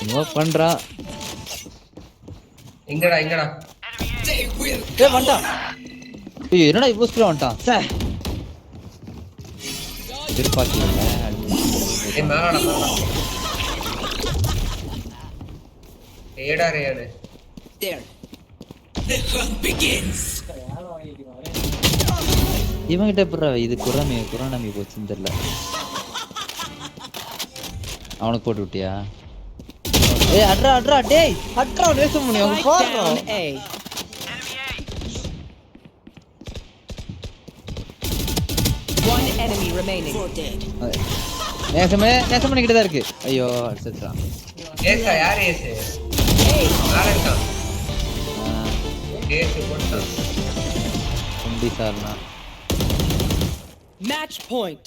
என்ன பண்றா? எங்கடா ஏய் வந்துட்டான். ஏய் என்னடா இவ்ளோ ஸ்பீடா வந்துட்டான்? சே. திருப்பாக்கல. ஏய் மேலடா. ஏடா RAD. There. The hunt begins. இவன் கிட்ட எப்பறா இது குரானமி போச்சுன்னு தெரியல. அவனுக்கு போட்டு விட்டியா? ஏய் அட்ரா டேய் அட்ரா ரேஸ் பண்ணி அவங்க பாறா. One enemy remaining. Four dead. நேசமே கிட்ட தான் இருக்கு. ஐயோ அடிச்சறா. ஏசா யார் ஏசு? ஏய் நாரங்கா. ஏசு போட்டா. குண்டி சார்னா. Match point.